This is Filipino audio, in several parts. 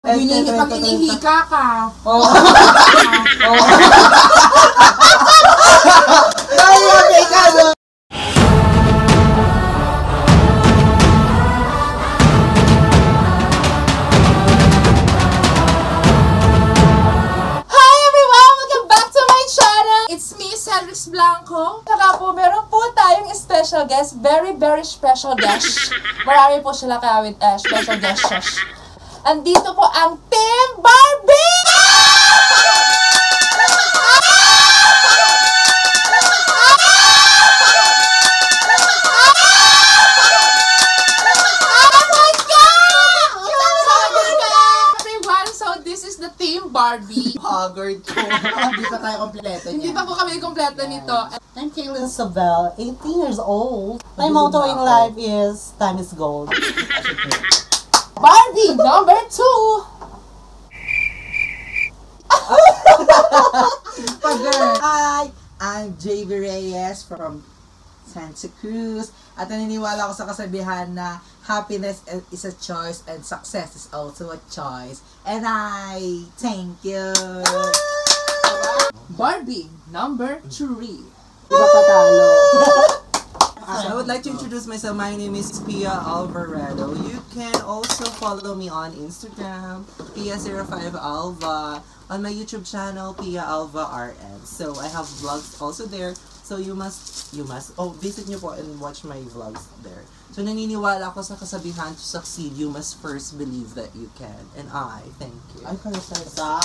Pag inihika ka. Oo. Ay, okay ka, no? Blanco. Saka po, meron po tayong special guest. Very, very special guest. Marami po sila kaya with special guests. Andito po ang Team Barbie! Barbie. Haggard ko. Hindi pa tayo kompleto niya. Hindi pa po kami kompleto nito. I'm Kaylin Sabel, 18 years old. My motto in life is, time is gold. Barbie, number 2! Hi! I'm JV Reyes from Santa Cruz. At naniniwala ako sa kasabihan na happiness is a choice and success is also a choice. And I thank you. Barbie, number 3. Iba patalo. I would like to introduce myself. My name is Pia Alvarado. You can also follow me on Instagram, Pia05Alva. On my YouTube channel, Pia Alva RN. So I have vlogs also there. So you must, visit nyo po and watch my vlogs there. So naniniwala ako sa kasabihan, to succeed, you must first believe that you can. And I thank you. Ay, kaya sa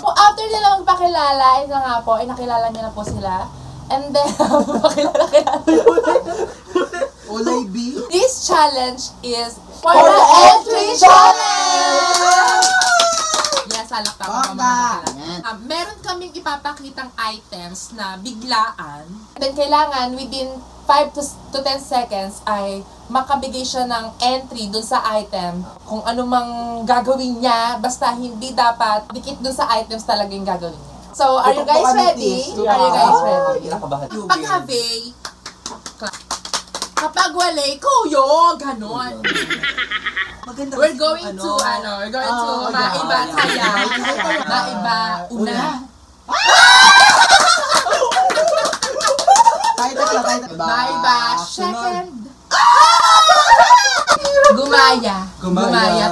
Po, after nila magpakilala, ito nga po, nakilala niyo na po sila. And then, pakilala. Olay B. This challenge is for the entry challenge! Yes, alak tama pa. Meron kaming ipapakitang items na biglaan. Then, kailangan within 5 to 10 seconds ay makabigay siya ng entry dun sa item. Kung ano mang gagawin niya, basta hindi dapat dikit dun sa items talaga yung gagawin niya. So, are you guys ready? Are you guys ready? Pagka-vey, kapag walay, kuyo, ganon. We're going to maiba kaya. Maiba, una. Maiba, second. Gumaya,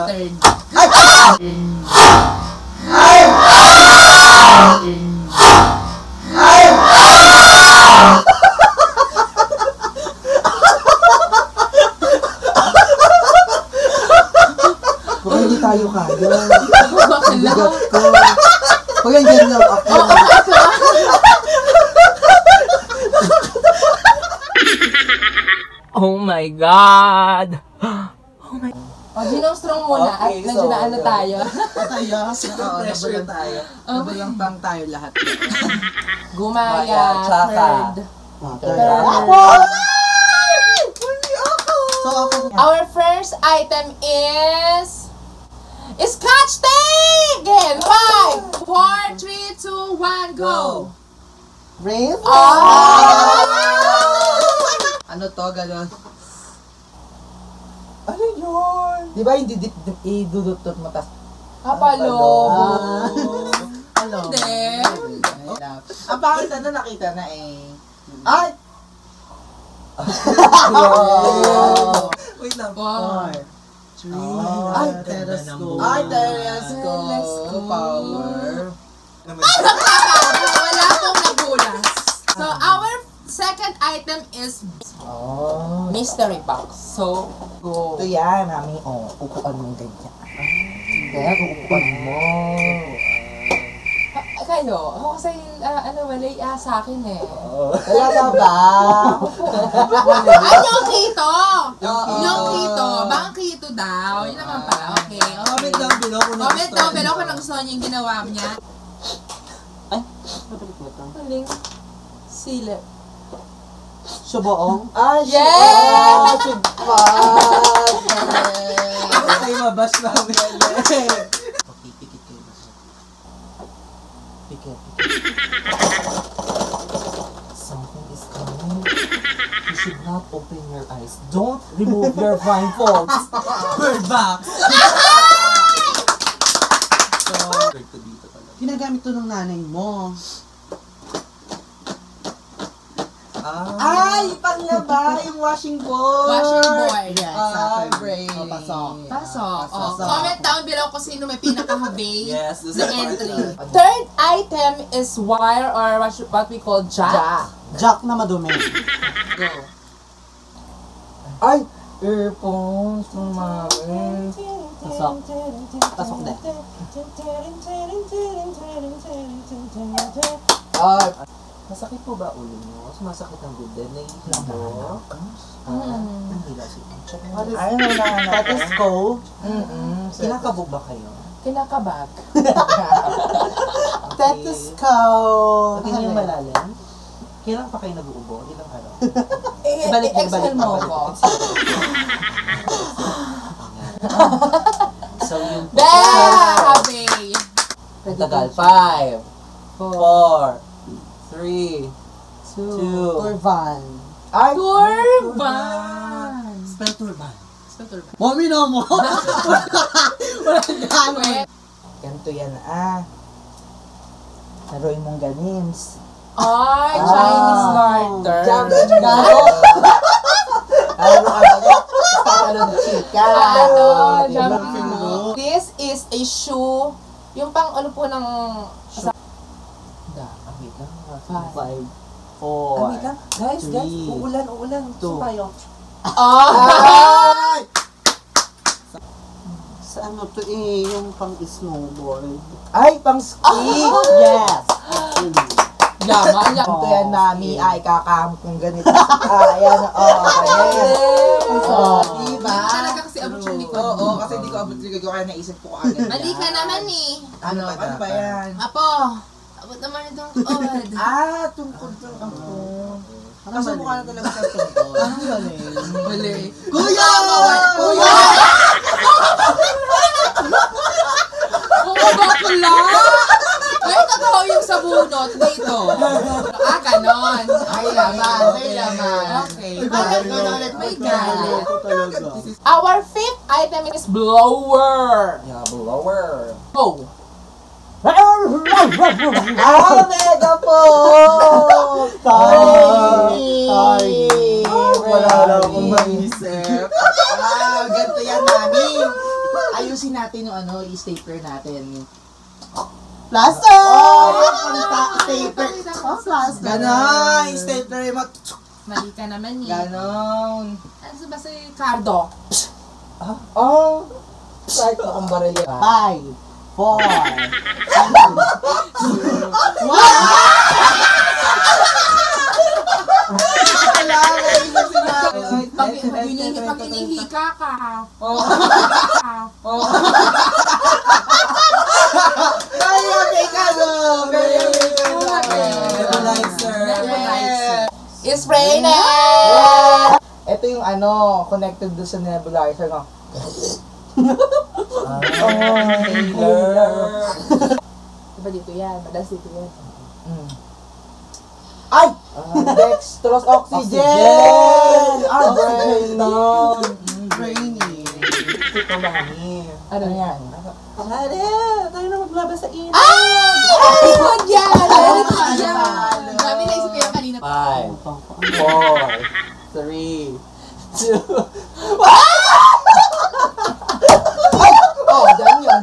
third. Kung hindi tayo kaya. Bakla. Kung yan dyan lang ako. Oh my God! Ginong strong muna at Okay, medyo na ano tayo. Pressure tayo. Nabalang pang tayo lahat. Gumaya, tsaka. third. So, ako. Our first item is Scotch tape! Again, 5, 4, 3, 2, 1, go! Brave? Ano to, gano'n? Ano yun? Di ba hindi idudutot mo tas? Kapalobo. Hello. Hindi. Ang pangit na nakita na eh. Ay! Wait lang. 4, 3, Ay, telescope. Ay, telescope. Power. wala pong nagulas. So, our second item is mystery box. So, go. Ito yan, mami. Upuan mo ganyan. Kaya upuan mo. Kayo, ako kasi, walay sa akin eh. Talaga ba? Ay, yung kito! Yung kito. Bang kito daw. Yun naman pala. Okay. Comment down below kung Comment down below kung nagustuhan niyo yung ginawa niya. Ay, mabalik mo ito. Huling silip. Suboong? Ay, Yeah! Ay, mabas namin. Okay, pikit kayo. Pikit. Something is coming. You should not open your eyes. Don't remove your blindfolds. Bird box. ko dito talaga. Ginagamit to ng nanay mo. Ay, panglaba, yung washing board. Washing board. Yes, Ay, exactly. brain. Oh, pasok. Pasok. Oh, Pasok. comment down below kung sino may pinaka-hubay Yes, this is na the part entry. na- Third item is wire or what we call jack. Jack na madumi. Go. Ay, earphones ng mami. Pasok. Pasok din. Ay, Masakit po ba ulo mo? Sumasakit ang bibig? Nahihila mo? Nahihila si ay, nananap. Stethoscope. Kinakabog ba kayo? Kinakabag. Stethoscope. Hindi niyo malalim? Kailan pa kayo nag-uubo? Ilang araw? Exhale mo ko. So yung Hubay. Tagal. 5, 4, 3, 2, Turban. Ay, Turban. Spell turban. Spell turban. Mami na mo. Walang gano'n. ganito yan Laruin mong ganims. Ay, Chinese garter. Gano? Ano ka ba? Tatalon chika. This is a shoe. Yung pang ano po ng... Wait lang. 5, 4, Wait lang. Guys, uulan. Saan tayo? Ay! sa ano to yung pang snowboard. Ay, pang ski! Yes. Yaman. Ito yan, mami. Ay, kakamot kong ganito. Ayan, diba? Talaga kasi abot yung likod. Oo, kasi hindi ko abot likod ko, kaya naisip ko agad. Mali ka naman eh. Ano ba yan? Apo, abot naman itong odd. Tungkod to ako. Kaso mukha na talaga sa tungkod. Anong galing? Mali. Kuya! Oo, bakla! Ay, totoo yung sa bunot dito. Ganon. Ay, laman. May laman. Okay. May galit. Our fifth item is blower. Yeah, blower. Go. Megaphone! Sorry. Wala lang akong maisip. Ganito yan, mami. Ayusin natin yung i-stapler natin. Plaster! Stapler. Plaster. Ganon! I-stapler yung Mali ka naman eh. Ganon. Ano ba si Cardo? Oh! Kahit akong baril yan. 5, 4, Pag inihika ka. Nebulizer. It's raining! Ito yung connected doon sa nebulizer, no? Diba dito yan? Madalas dito yan. Ay! Dextrose oxygen! Oxygen. Brainy. Ito mami. Ano yan? Tayo na maglabas sa init. Ay! Good yan! Ay, Good yan! ano? Sabi naisip ko yung kanina. 5, 4, 3, 2. Oh, dyan yun.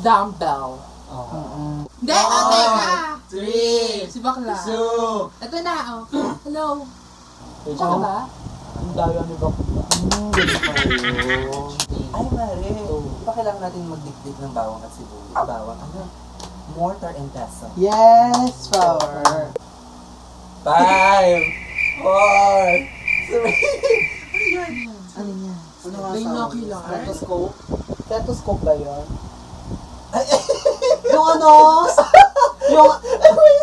Dumbbell. Hindi, teka. 3, Si bakla. 2. Ito na, Hello. Siya ka ba? Ang daya ni Bakla. Ay, Mare. Di ba kailangan natin magdikdik ng bawang at sibuyas? Bawang, mortar and pestle. Yes, flower. 5, 4, 3. Ano yan? Binocular. Stethoscope? Stethoscope ba yun? yung yung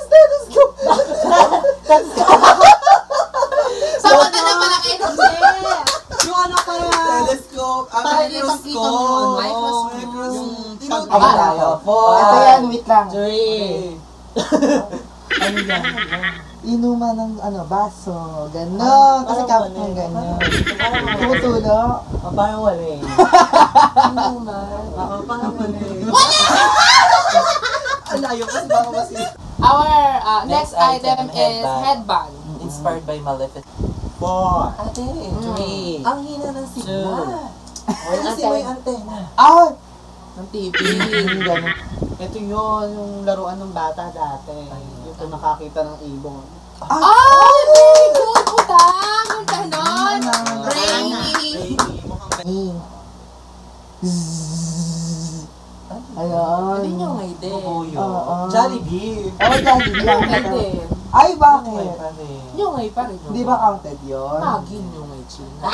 Stethoscope! Sama ka na pala kayo ng yung para Telescope. Para ipakita mo. Microscope. tayo. Ito yan, wait lang. 3. Ano yan? Inuman ng baso. Ganon. Kasi kapag ng ganon. Tumutulo. Parang wala eh. Parang wala eh. Ang layo kasi baka kasi. Our next Next item, item is headband. Inspired by Maleficent. 4. Ate, 3. ang hina ng sigla. Kasi may antena. Ah! Ng TV. Ganun. Ito yun, yung laruan ng bata dati. Yung kung nakakita ng ibon. Oh, very good, Budang! Yung ganon. Rainy. Ayan. Hindi nyo ngay din. Bubuyo. Jollibee. Oh, Jollibee Nyo lang. ngay din. Ay, bakit? Nyo ngay pa rin. Hindi ba counted yun? Magin nyo ngay, China.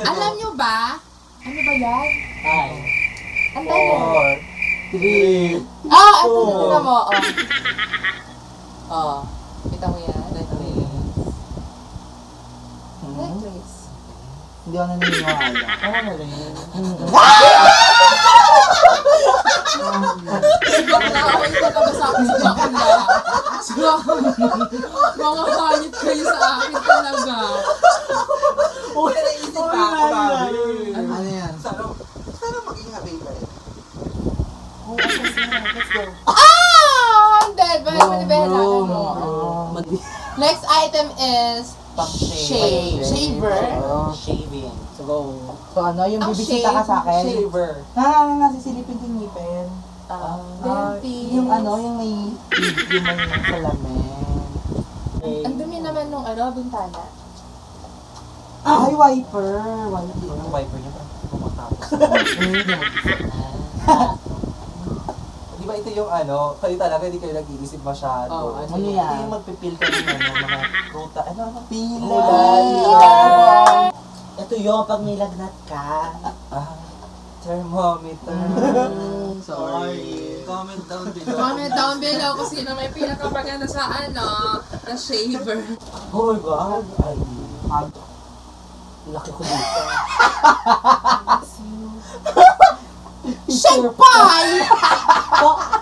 Alam nyo ba? Ano ba yan? Ay. Ang tanong. 3. Ah, ito na mo. Oh. Kita mo yan? Necklace. Hindi ako naniniwala. Parang wala yun. Bakla ako yung talaga sa akin sa bakla. Mga hanyit kayo sa akin talaga. Uy, naisip pa ako, babi. Ano yan? Sana maging happy pa rin. Ah! Hindi. Behela. Next item is shaver. Shaving. So go. So ano, yung Ang bibisita ka sa akin? Shaver. Nasisilipin yung ngipin. Dentist. Yung ano, yung may salamin. Ang dumi naman nung bintana. Ay, wiper. Yung wiper niya parang pumatapos. Di ba ito yung kayo talaga hindi kayo nag-iisip masyado. Oh, ano yan? Ito yung magpipil ka ng mga pruta. Pila. Ito yun, pag may lagnat ka. Thermometer. Sorry. Comment down below. Comment down below kung sino may pinakamaganda sa na shaver. Oh my God. Ay. Laki ko dito. Shagpay!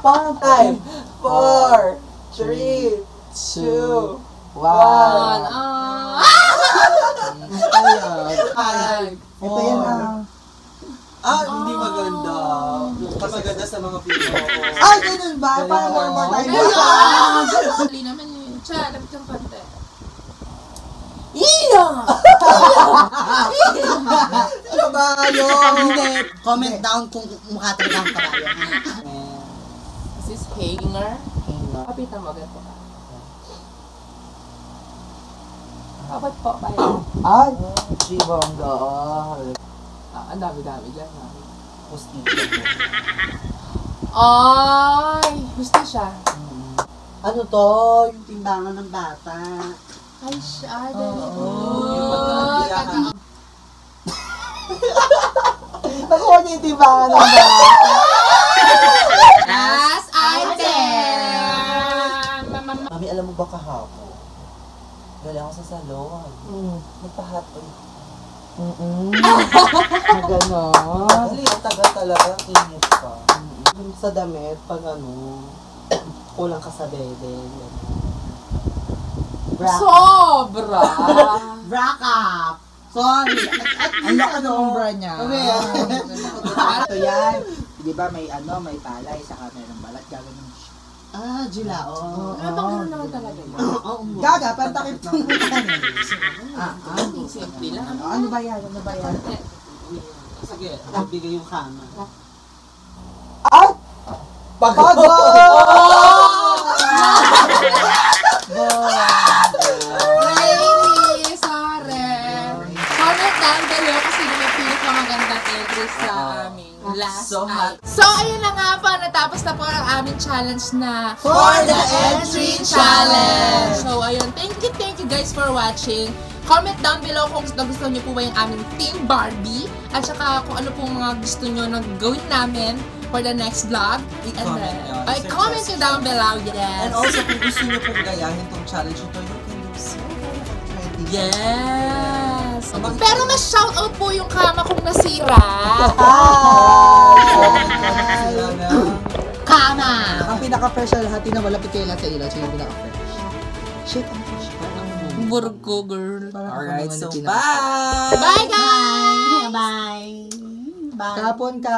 Parang 5, 4, 3, 2, One. Ay, ito yan ang... hindi maganda. Mas maganda sa mga Pinoy. Ay, ganun ba? Parang more time. Dali naman yun. Cha, lapit kang konti. Kabayo! Hindi. Comment down kung mukha talaga ang kabayo. This is hanger. Kapitan mo, ganito ka. Dapat po, bayan. Ay, Chibongga. Ang dami-dami dyan. Hustisya. Ay, gusto siya. Ano to? Yung timbangan ng bata. Ay, siya. Very Yung good. pagkakabiyakan. Nakuha niya yung timbangan ng bata. Last item! Mami, alam mo ba kahapon? Galing ako sa salon. Nagpa-hot oil. Na gano'n. Dali, ang tagal talaga. Ang init pa. Yung sa damit, pag kulang ka sa bede. Sobra! Brack up! Sorry! Ang laki ng umbra niya. Ito yan. Di ba may palay, saka merong balat, gagawin mo. Jilao. Ano bang gano'n naman talaga yun? Gaga, pantakip ng Simple lang. Ano ba yan? Sige, nagbigay yung kama. Ay! Pagod! Lady, sorry. Comment down below kung sino may pinakamagandang entry sa aming last So hot. So, ayun na nga po. Natapos na po ang aming challenge na For the Entry Challenge. So, ayun. Thank you guys for watching. Comment down below kung gusto nyo po ba yung aming Team Barbie. At saka kung ano pong mga gusto nyo na gawin namin for the next vlog. Comment nyo down below. Yes. And also, kung gusto nyo pong gayahin tong challenge ito, you can do so. Yes! Pero mas shoutout po yung kama kong nasira. Kama! Ang pinaka-fresh sa lahat, na malapit kayo lang sa ilaw, siya yung pinaka-fresh. Shit, ang fresh pa. Burg ko, girl. Alright, so Bye! bye! Bye, guys! Bye. Bye. Kapon ka.